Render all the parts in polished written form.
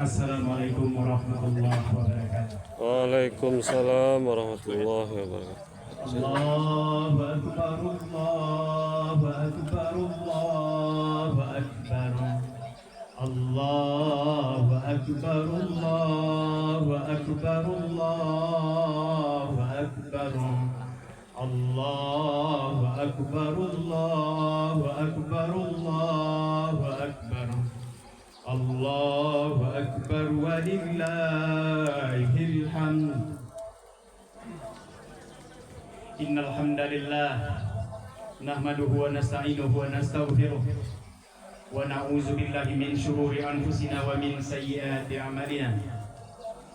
Assalamualaikum warahmatullahi wabarakatuh. Waalaikumsalam warahmatullahi wabarakatuh. Allahu akbar, Allahu akbar, Allahu akbar. Allahu akbar, Allahu akbar, Allahu akbar. Allahu akbar, Allahu akbar, Allahu akbar. Allahu akbar walillahil hamd. Innal hamdalillah nahmaduhu wa nasta'inuhu wa nastaghfiruh wa na'udzu billahi min shururi anfusina wa min sayyiati a'malina.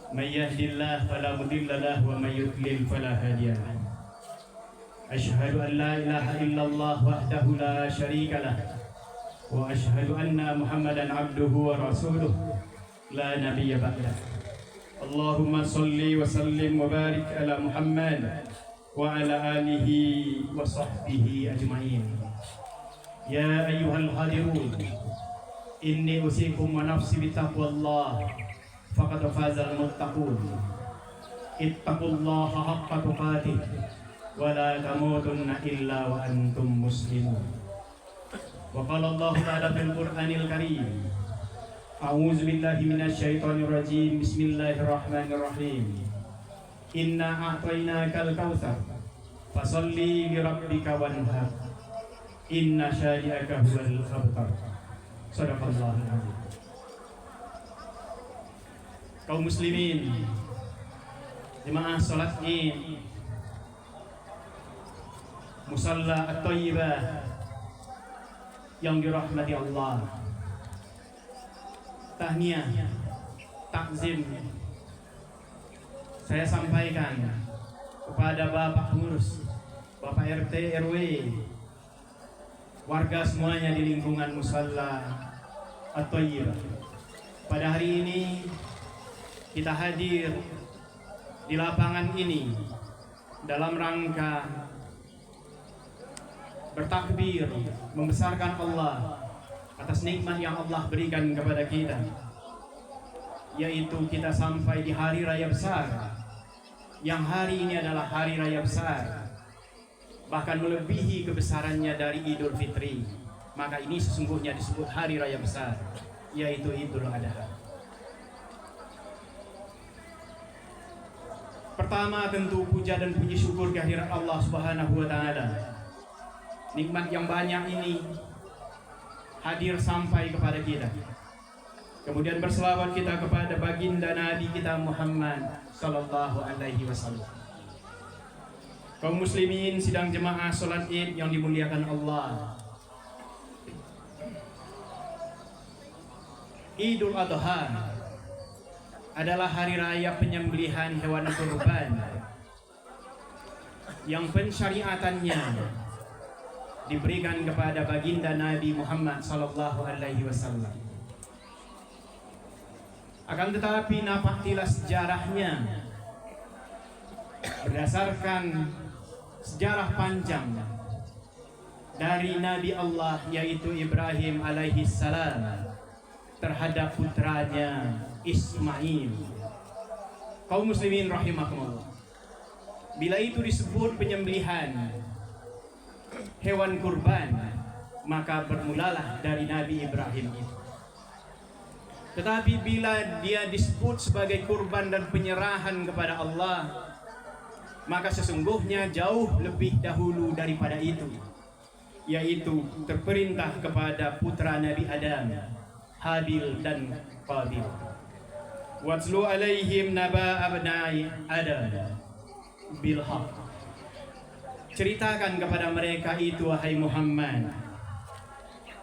May yahdihillahu fala mudilla lahu wa may yudlil fala hadiya lahu. Asyhadu an la ilaha illallah wahdahu la syarika lah wa asyhadu anna Muhammadan abduhu wa rasuluh la nabiyya ba'dah. Allahumma shalli wa sallim wa barik ala Muhammad wa ala alihi wa sahbihi ajma'in. Ya ayyuhal hadirun, inni usikum wa nafsi bitaqwallah faqad fazal muttaqun. Ittaqullaha haqqa tuqatih wa la tamutunna illa wa antum muslimun. Wa qala Allah ta'ala fil Qur'anil Karim, a'udzu billahi minasy syaithanir rajim. Bismillahirrahmanirrahim. Inna a'tainakal kautsar fasalli li rabbika wanhar. Inna syani'aka huwal abtar. Shadaqallahul azim. Kaum muslimin, jemaah salat Id Musalla At-Thayyibah yang dirahmati Allah, tahniah, takzim saya sampaikan kepada Bapak Pengurus, Bapak RT RW, warga semuanya di lingkungan Musalla At-Thayyibah. Pada hari ini kita hadir di lapangan ini dalam rangka bertakbir, membesarkan Allah atas nikmat yang Allah berikan kepada kita, yaitu kita sampai di hari raya besar, yang hari ini adalah hari raya besar, bahkan melebihi kebesarannya dari Idul Fitri. Maka ini sesungguhnya disebut hari raya besar, yaitu Idul Adha. Pertama, tentu puja dan puji syukur kehadirat Allah Subhanahu wa Ta'ala. Nikmat yang banyak ini hadir sampai kepada kita. Kemudian berselawat kita kepada baginda Nabi kita Muhammad sallallahu alaihi wasallam. Kaum muslimin sidang jemaah salat Id yang dimuliakan Allah. Idul Adha adalah hari raya penyembelihan hewan kurban yang pensyariatannya diberikan kepada baginda Nabi Muhammad sallallahu alaihi wasallam. Akan tetapi napaktilah sejarahnya berdasarkan sejarah panjang dari Nabi Allah, yaitu Ibrahim alaihi salam terhadap putranya Ismail. Kaum muslimin rahimakumullah, bila itu disebut penyembelihan hewan kurban, maka bermulalah dari Nabi Ibrahim itu. Tetapi bila dia disebut sebagai kurban dan penyerahan kepada Allah, maka sesungguhnya jauh lebih dahulu daripada itu, yaitu terperintah kepada putra Nabi Adam, Habil dan Qabil. Watslu alaihim naba abnai Adam bil haq. Ceritakan kepada mereka itu, wahai Muhammad,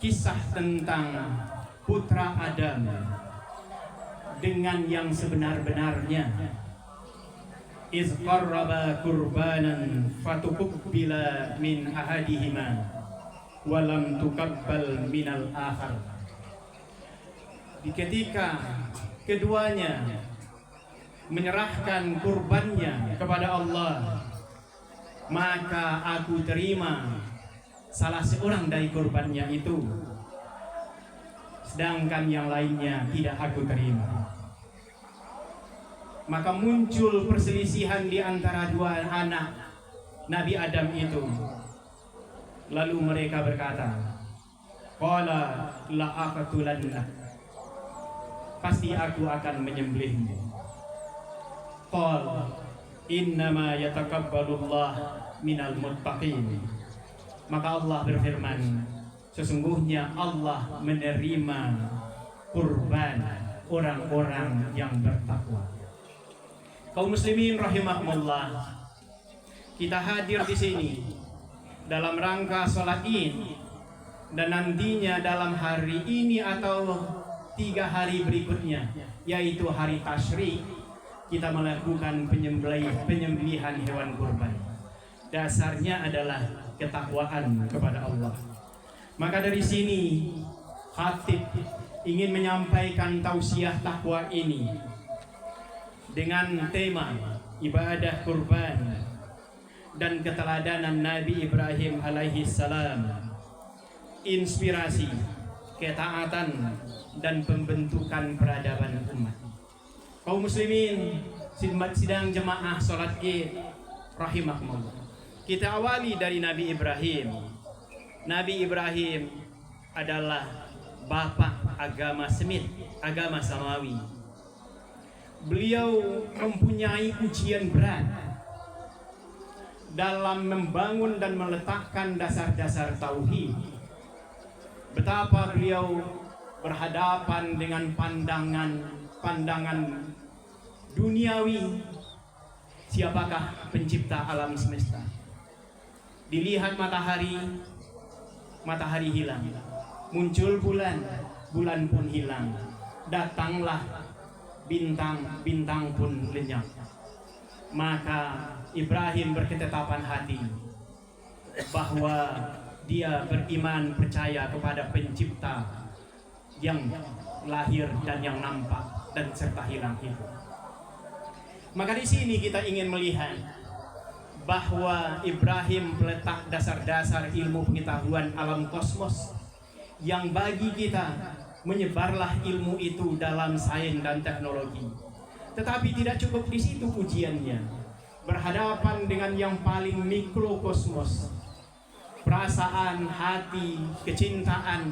kisah tentang putra Adam dengan yang sebenar-benarnya. Iz qarraba qurbanan fatuqbila min ahadihima wa lam tuqabbal minal akhar. Ketika keduanya menyerahkan kurbannya kepada Allah, maka aku terima salah seorang dari kurbannya itu, sedangkan yang lainnya tidak aku terima. Maka muncul perselisihan di antara dua anak Nabi Adam itu. Lalu mereka berkata, qala la aqtulannak, pasti aku akan menyembelihmu. Qala innama yatakabbalullah minal muttaqin. Maka Allah berfirman, sesungguhnya Allah menerima kurban orang-orang yang bertakwa. Kaum muslimin rahimakumullah, kita hadir di sini dalam rangka sholat Id, dan nantinya dalam hari ini atau 3 hari berikutnya, yaitu hari Tasyrik, kita melakukan penyembelihan hewan kurban. Dasarnya adalah ketakwaan kepada Allah. Maka dari sini khatib ingin menyampaikan tausiah takwa ini dengan tema ibadah kurban dan keteladanan Nabi Ibrahim alaihi salam, inspirasi, ketaatan, dan pembentukan peradaban umat. Kaum muslimin sidang jemaah salat Id rahimakumullah. Kita awali dari Nabi Ibrahim. Nabi Ibrahim adalah bapak agama Semit, agama Samawi. Beliau mempunyai ujian berat dalam membangun dan meletakkan dasar-dasar tauhid. Betapa beliau berhadapan dengan pandangan duniawi. Siapakah pencipta alam semesta? Dilihat matahari hilang. Muncul bulan pun hilang. Datanglah bintang pun lenyap. Maka Ibrahim berketetapan hati bahwa dia beriman, percaya kepada pencipta yang lahir dan yang nampak dan serta hilang itu. Maka di sini kita ingin melihat bahwa Ibrahim meletak dasar-dasar ilmu pengetahuan alam kosmos yang bagi kita menyebarlah ilmu itu dalam sains dan teknologi. Tetapi tidak cukup di situ ujiannya. Berhadapan dengan yang paling mikrokosmos, perasaan, hati, kecintaan,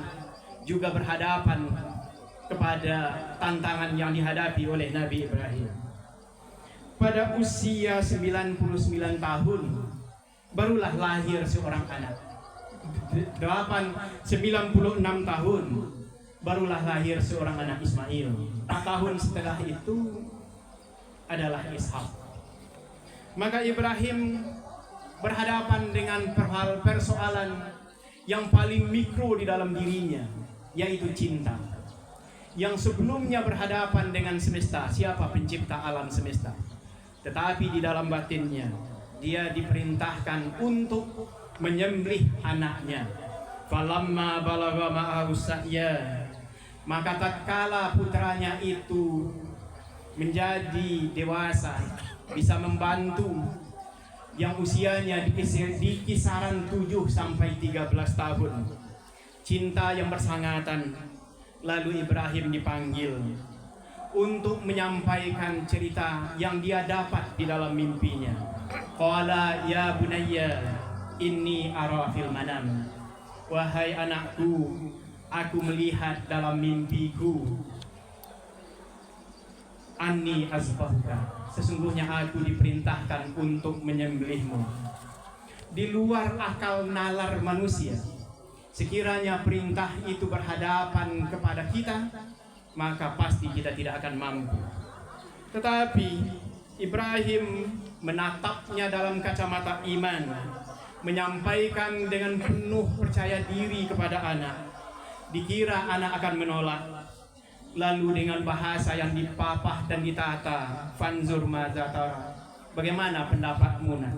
juga berhadapan kepada tantangan yang dihadapi oleh Nabi Ibrahim. Pada usia 99 tahun barulah lahir seorang anak. 96 tahun barulah lahir seorang anak Ismail. 4 tahun setelah itu adalah Ishak. Maka Ibrahim berhadapan dengan persoalan yang paling mikro di dalam dirinya, yaitu cinta. Yang sebelumnya berhadapan dengan semesta, siapa pencipta alam semesta. Tetapi di dalam batinnya dia diperintahkan untuk menyembelih anaknya. Falamma balagha ma'ahu sa'ya, maka tatkala putranya itu menjadi dewasa, bisa membantu, yang usianya di kisaran 7 sampai 13 tahun, cinta yang bersangatan, lalu Ibrahim dipanggil untuk menyampaikan cerita yang dia dapat di dalam mimpinya. Qala ya bunayya inni ara fil manam, wahai anakku, aku melihat dalam mimpiku, anni azbahuka, sesungguhnya aku diperintahkan untuk menyembelihmu. Di luar akal nalar manusia, sekiranya perintah itu berhadapan kepada kita, maka pasti kita tidak akan mampu. Tetapi Ibrahim menatapnya dalam kacamata iman, menyampaikan dengan penuh percaya diri kepada anak. Dikira anak akan menolak, lalu dengan bahasa yang dipapah dan ditata, fanzur madza tara, bagaimana pendapatmu nak?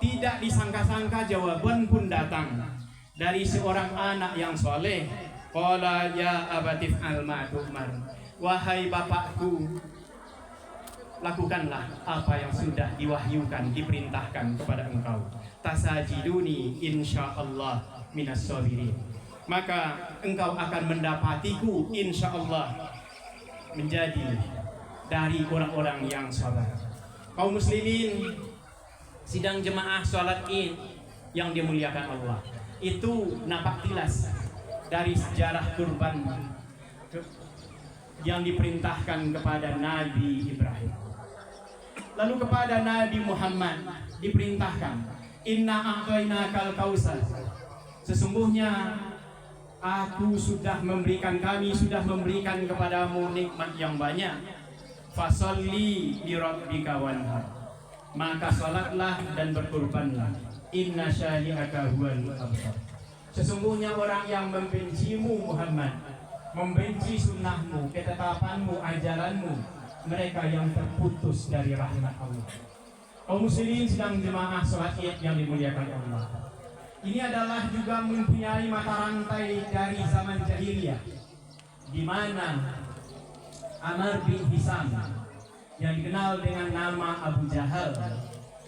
Tidak disangka-sangka jawaban pun datang dari seorang anak yang soleh. Qala ya abatif al-ma'tumar, wahai bapakku, lakukanlah apa yang sudah diwahyukan, diperintahkan kepada engkau. Tasajiduni insyaallah minas sabirin. Maka engkau akan mendapatiku insyaallah menjadi dari orang-orang yang sabar. Kaum muslimin, sidang jemaah sholat Id yang dimuliakan Allah, itu nampak jelas dari sejarah kurban yang diperintahkan kepada Nabi Ibrahim. Lalu kepada Nabi Muhammad diperintahkan, inna a'tainakal kautsar, sesungguhnya kami sudah memberikan kepadamu nikmat yang banyak. Fasolli li rabbika wanhar, maka salatlah dan berkurbanlah. Inna syani'aka huwal abtar. Sesungguhnya orang yang membencimu Muhammad, membenci sunnahmu, ketetapanmu, ajaranmu, mereka yang terputus dari rahmat Allah. Kaum muslimin sedang jemaah sholat Id yang dimuliakan Allah, ini adalah juga mempunyai mata rantai dari zaman jahiliyah, di mana Amr bin Hisam yang dikenal dengan nama Abu Jahal,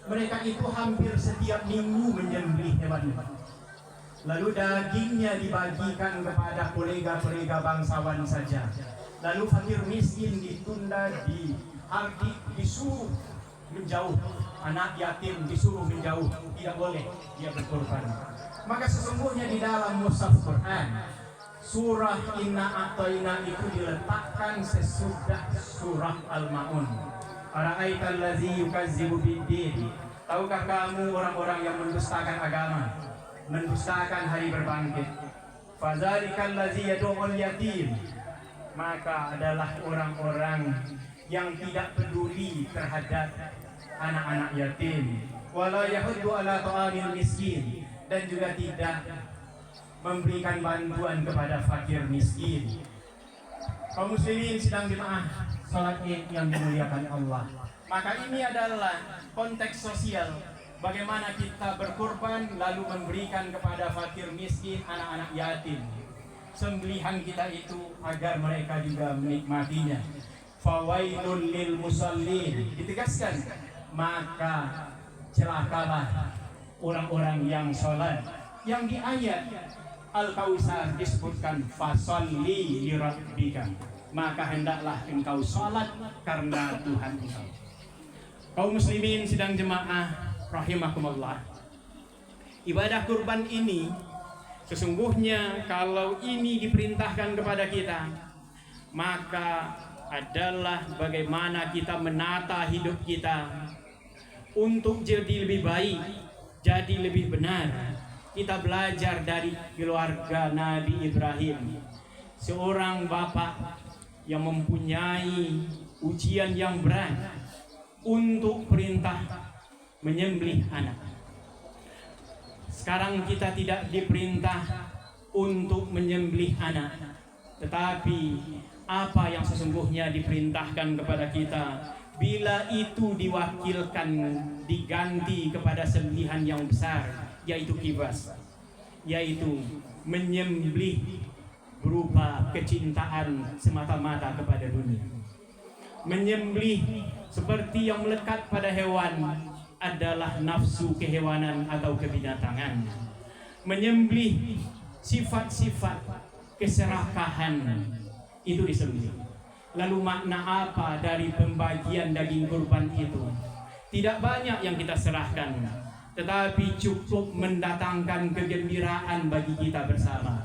mereka itu hampir setiap minggu menyembelih hewan, lalu dagingnya dibagikan kepada kolega-kolega bangsawan saja. Lalu fakir miskin ditunda, disuruh menjauh, anak yatim disuruh menjauh, tidak boleh dia berkorban. Maka sesungguhnya di dalam mushaf Quran, surah Inna A'tayna itu diletakkan sesudah surah Al-Ma'un. Ara'aital ladzi yukazzibu bid-din. Tahukah kamu orang-orang yang mendustakan agama, mendustakan hari berbangkit? Fadzalikal ladzi yad'ul yatim, maka adalah orang-orang yang tidak peduli terhadap anak-anak yatim. Wala yahuddu ala ta'amil miskin, dan juga tidak memberikan bantuan kepada fakir miskin. Kaum muslimin sedang jemaah salat Id yang dimuliakan Allah, maka ini adalah konteks sosial, bagaimana kita berkorban lalu memberikan kepada fakir miskin, anak-anak yatim. Sembelihan kita itu agar mereka juga menikmatinya. Fawailul lil musallin, ditegaskan, maka celakalah orang-orang yang sholat. Yang di ayat Al-Kautsar disebutkan fasolli li rabbika, maka hendaklah engkau sholat karena Tuhan engkau. Kaum muslimin sidang jemaah rahimakumullah, ibadah kurban ini sesungguhnya kalau ini diperintahkan kepada kita, maka adalah bagaimana kita menata hidup kita untuk jadi lebih baik, jadi lebih benar. Kita belajar dari keluarga Nabi Ibrahim, seorang bapak yang mempunyai ujian yang berat untuk perintah menyembelih anak. Sekarang kita tidak diperintah untuk menyembelih anak, tetapi apa yang sesungguhnya diperintahkan kepada kita, bila itu diwakilkan diganti kepada sembelihan yang besar, yaitu kibas, yaitu menyembelih berupa kecintaan semata-mata kepada dunia. Menyembelih seperti yang melekat pada hewan adalah nafsu kehewanan atau kebinatangan. Menyembelih sifat-sifat keserakahan itu disembelih. Lalu makna apa dari pembagian daging kurban itu? Tidak banyak yang kita serahkan, tetapi cukup mendatangkan kegembiraan bagi kita bersama.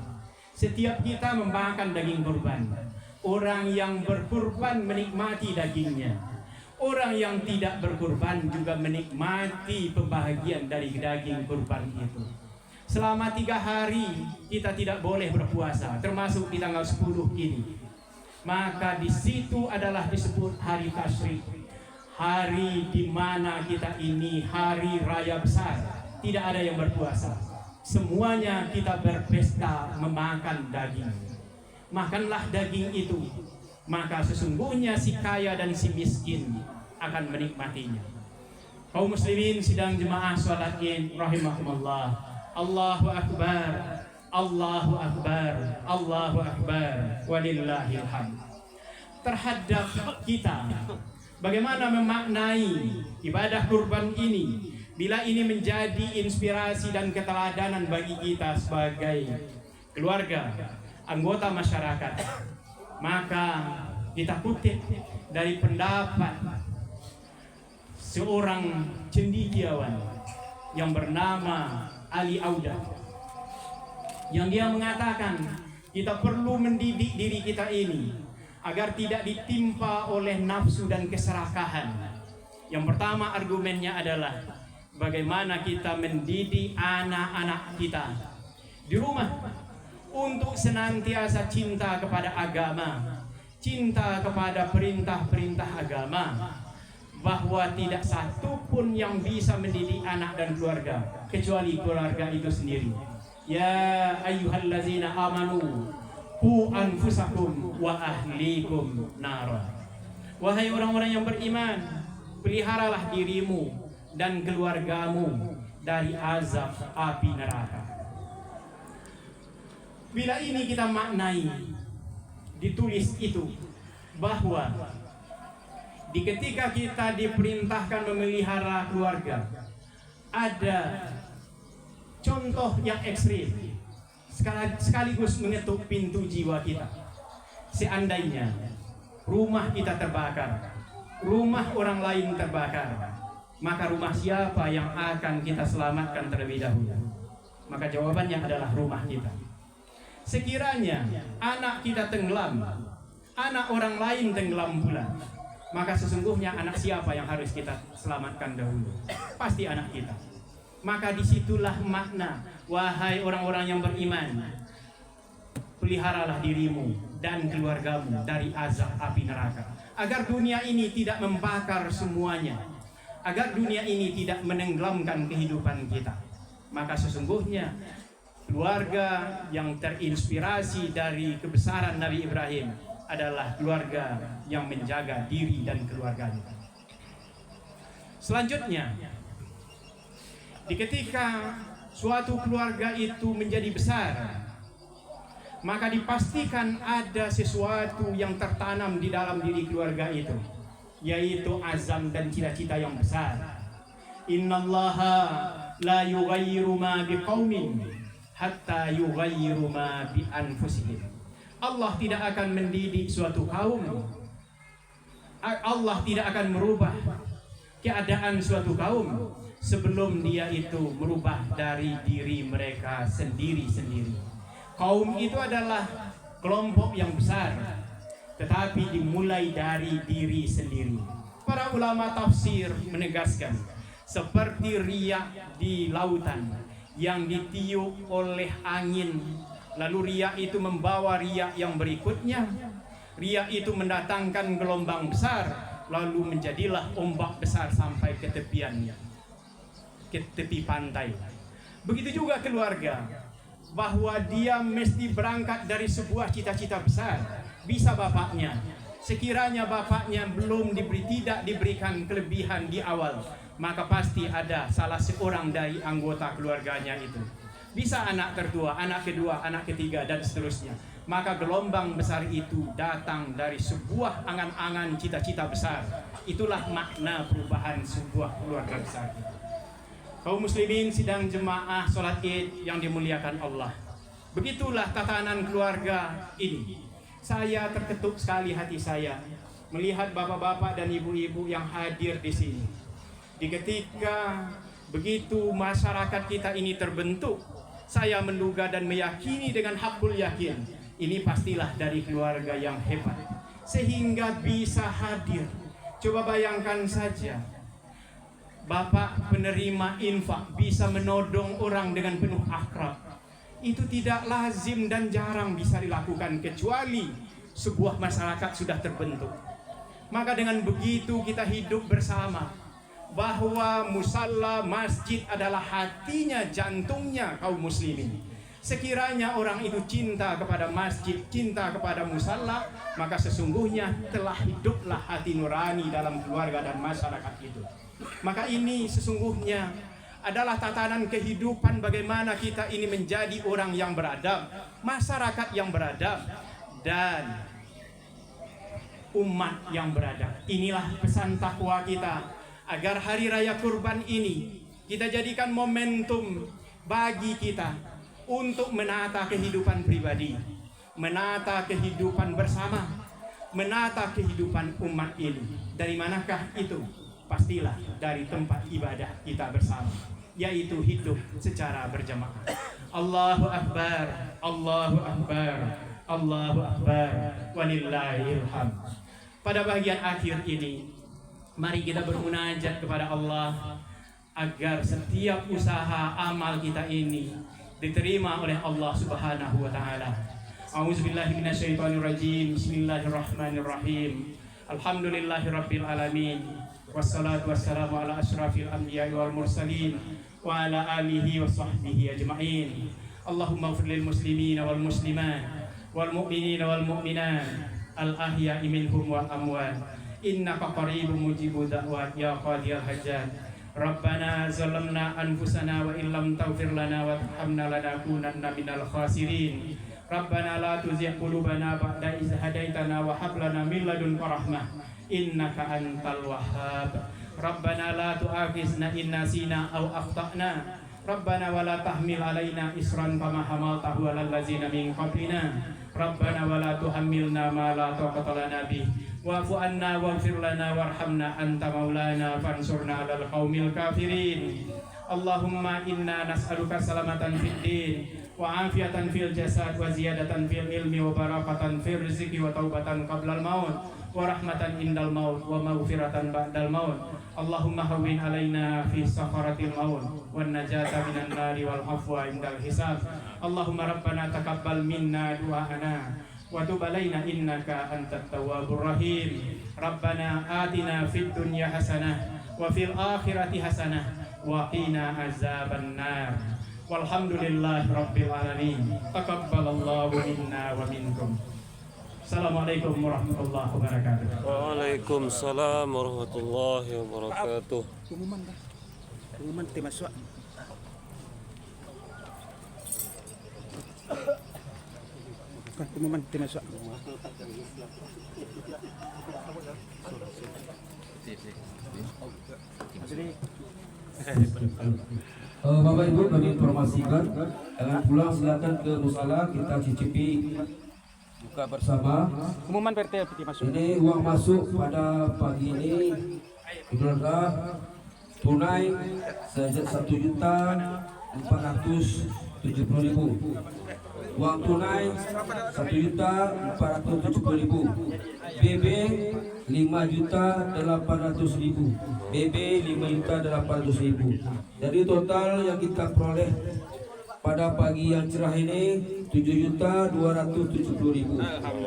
Setiap kita membakar daging kurban, orang yang berkurban menikmati dagingnya, orang yang tidak berkurban juga menikmati pembahagian dari daging kurban itu. Selama 3 hari kita tidak boleh berpuasa, termasuk di tanggal 10 ini. Maka di situ adalah disebut hari tasyrik, hari di mana kita ini hari raya besar, tidak ada yang berpuasa, semuanya kita berpesta memakan daging. Makanlah daging itu, maka sesungguhnya si kaya dan si miskin akan menikmatinya. Kaum muslimin sidang jemaah salat Id rahimakumullah, Allahu akbar, Allahu akbar, Allahu akbar, walillahil hamd. Terhadap kita Bagaimana memaknai ibadah kurban ini bila ini menjadi inspirasi dan keteladanan bagi kita sebagai keluarga, anggota masyarakat. Maka kita kutip dari pendapat seorang cendekiawan yang bernama Ali Auda, yang dia mengatakan kita perlu mendidik diri kita ini agar tidak ditimpa oleh nafsu dan keserakahan. Yang pertama argumennya adalah bagaimana kita mendidik anak-anak kita di rumah untuk senantiasa cinta kepada agama, cinta kepada perintah-perintah agama, bahwa tidak satu pun yang bisa mendidik anak dan keluarga kecuali keluarga itu sendiri. Ya ayyuhallazina amanu qu anfusakum wa ahlikum nara. Wahai orang-orang yang beriman, peliharalah dirimu dan keluargamu dari azab api neraka. Bila ini kita maknai, ditulis itu bahwa ketika kita diperintahkan memelihara keluarga, ada contoh yang ekstrim sekaligus mengetuk pintu jiwa kita. Seandainya rumah kita terbakar, rumah orang lain terbakar, maka rumah siapa yang akan kita selamatkan terlebih dahulu? Maka jawabannya adalah rumah kita. Sekiranya anak kita tenggelam, anak orang lain tenggelam pula, maka sesungguhnya anak siapa yang harus kita selamatkan dahulu? Pasti anak kita. Maka disitulah makna, wahai orang-orang yang beriman, peliharalah dirimu dan keluargamu dari azab api neraka, agar dunia ini tidak membakar semuanya, agar dunia ini tidak menenggelamkan kehidupan kita. Maka sesungguhnya keluarga yang terinspirasi dari kebesaran Nabi Ibrahim adalah keluarga yang menjaga diri dan keluarganya. Selanjutnya, ketika suatu keluarga itu menjadi besar, maka dipastikan ada sesuatu yang tertanam di dalam diri keluarga itu, yaitu azam dan cita-cita yang besar. Innallaha la yughayyiru ma biqaumin hatta yughayyiru ma bi anfusihim. Allah tidak akan mendidik suatu kaum, Allah tidak akan merubah keadaan suatu kaum sebelum dia itu merubah dari diri mereka sendiri-sendiri. Kaum itu adalah kelompok yang besar, tetapi dimulai dari diri sendiri. Para ulama tafsir menegaskan, seperti riak di lautan yang ditiup oleh angin, lalu riak itu membawa riak yang berikutnya. Riak itu mendatangkan gelombang besar, lalu menjadilah ombak besar sampai ke tepiannya, ke tepi pantai. Begitu juga keluarga, bahwa dia mesti berangkat dari sebuah cita-cita besar. Bisa bapaknya, sekiranya bapaknya tidak diberikan kelebihan di awal, maka pasti ada salah seorang dari anggota keluarganya itu. Bisa anak tertua, anak kedua, anak ketiga, dan seterusnya. Maka gelombang besar itu datang dari sebuah angan-angan cita-cita besar. Itulah makna perubahan sebuah keluarga besar. Kaum muslimin sidang jemaah sholat id yang dimuliakan Allah, begitulah tatanan keluarga ini. Saya terketuk sekali hati saya melihat bapak-bapak dan ibu-ibu yang hadir di sini. Ketika begitu masyarakat kita ini terbentuk, saya menduga dan meyakini dengan hakul yakin, ini pastilah dari keluarga yang hebat sehingga bisa hadir. Coba bayangkan saja, bapak penerima infak bisa menodong orang dengan penuh akrab. Itu tidak lazim dan jarang bisa dilakukan kecuali sebuah masyarakat sudah terbentuk. Maka dengan begitu kita hidup bersama, bahwa musalla masjid adalah hatinya, jantungnya kaum muslimin. Sekiranya orang itu cinta kepada masjid, cinta kepada musalla, maka sesungguhnya telah hiduplah hati nurani dalam keluarga dan masyarakat itu. Maka ini sesungguhnya adalah tatanan kehidupan bagaimana kita ini menjadi orang yang beradab, masyarakat yang beradab, dan umat yang beradab. Inilah pesan takwa kita, agar hari raya kurban ini kita jadikan momentum bagi kita untuk menata kehidupan pribadi, menata kehidupan bersama, menata kehidupan umat ini. Dari manakah itu? Pastilah dari tempat ibadah kita bersama, yaitu hidup secara berjamaah. Allahu Akbar, Allahu Akbar, Allahu Akbar, walillahil hamd. Pada bagian akhir ini, mari kita bermunajat kepada Allah agar setiap usaha amal kita ini diterima oleh Allah Subhanahu wa taala. A'udzubillahi minasyaitonirrajim. Bismillahirrahmanirrahim. Alhamdulillahirabbil alamin. Wassalatu wassalamu ala asyrafil anbiya'i wal mursalin wa ala alihi wa sahbihi ajma'in. Allahumma ighfir lil muslimina wal muslimat wal mu'minina wal mu'minat al ahya'i minhum wal amwat. Innaka qaribun mujibud da'wat ya qadiyal hajat. Rabbana zalamna anfusana wa illam taghfir lana wa tarhamna lanakunanna minal khasirin. Rabbana la tuzigh qulubana ba'da idh hadaitana wa hab lana min ladunka rahmah innaka antal wahhab. Rabbana la tu'akhizna in nasina aw akhtana. Rabbana wa la tahmil alaina isran kama hamaltahu 'alal ladzina min qablina. Rabbana wa la tuhammilna ma la taqata lana bih. Wa'fu anna waghfir lana warhamna anta maulana fansurna 'alal qaumil kafirin. Allahumma inna nas'aluka salamatan fid din wa afiatan fil jasad wa ziyadatan fil ilmi wa barakatan fil rizqi wa taubatan qablal maut wa rahmatan indal maut wa maghfiratan ba'dal maut. Allahumma hawwin alaina fi sakharatil maut wan najata minan nari wal afwa indal hisab. Allahumma rabbana taqabbal minna du'ana wa tub alaina innaka antat tawwabur rahim. Rabbana atina fid dunya hasanah wa fil akhirati hasanah wa qina azaban nar. Walhamdulillahi rabbil alamin. Taqabbalallahu minna wa minkum. Assalamualaikum warahmatullahi wabarakatuh. Waalaikumsalam warahmatullahi wabarakatuh. Pengumuman tim masuk. Bukan pengumuman tim masuk. Bapak Ibu, kami informasikan jangan pulang, silakan ke musala, kita cicipi buka bersama. Pengumuman PT masuk. Ini uang masuk pada pagi ini adalah tunai 1.470.000. Uang tunai 1.470.000. BB 5.800.000. BB 5.800.000. Jadi total yang kita peroleh pada pagi yang cerah ini 7.270.000.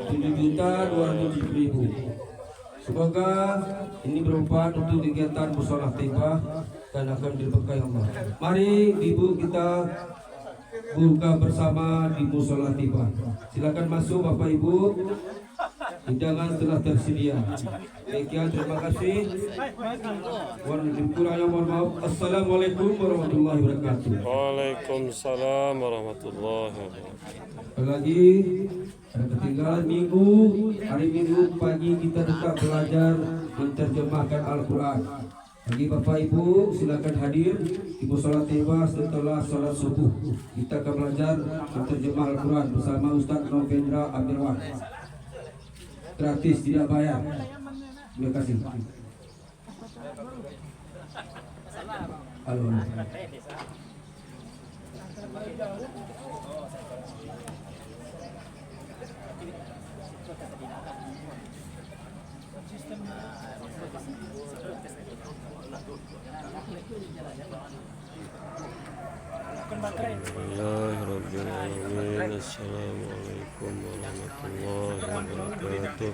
7.270.000. Semoga ini bermanfaat untuk kegiatan musyawarah taibah dan akan diberkahi Allah. Mari Ibu kita buka bersama di musyawarah taibah. Silakan masuk Bapak Ibu. Hidangan telah tersedia. Demikian, terima kasih. Assalamualaikum warahmatullahi wabarakatuh. Waalaikumsalam warahmatullahi wabarakatuh. Lagi ada ketinggalan hari Minggu pagi kita tetap belajar menerjemahkan Al-Quran. Bagi Bapak Ibu silakan hadir di musyawarah taibah setelah sholat subuh. Kita akan belajar menerjemah Al-Quran bersama Ustaz Novendra Amirwan. Gratis, tidak bayar. Terima kasih. Halo. Bismillahirrahmanirrahim. Assalamualaikum warahmatullahi wabarakatuh.